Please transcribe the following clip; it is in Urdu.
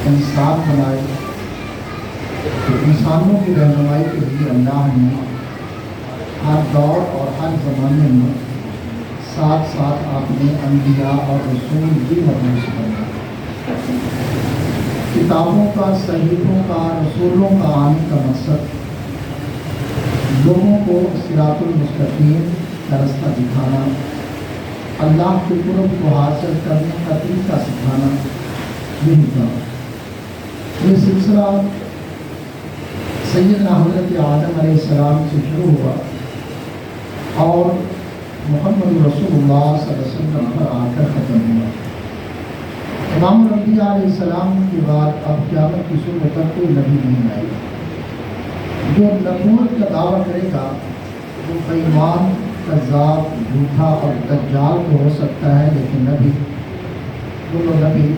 انسان بنائے، تو انسانوں کی رہنمائی کے لیے اللہ نے ہر دور اور ہر زمانے میں ساتھ ساتھ آپ نے انبیاء اور رسول بھی مبعوث کرنا۔ کتابوں کا، صحیفوں کا، رسولوں کا آنے کا مقصد لوگوں کو صراط المستقیم کا رستہ دکھانا، اللہ کے قرب کو حاصل کرنے کا طریقہ سکھانا، یہی تھا۔ یہ سلسلہ سیدنا حضرت آدم علیہ السلام سے شروع ہوا اور محمد رسول اللہ صلی اللہ علیہ وسلم پر آ کر ختم ہوا۔ امام الانبیاء علیہ السلام کے بعد اب قیامت کی صورت تک کوئی نبی نہیں آئے گا۔ جو نبوت کا دعویٰ کرے گا وہ بے ایمان، کذاب، جھوٹا اور دجال تو ہو سکتا ہے، لیکن نبی، وہ نبی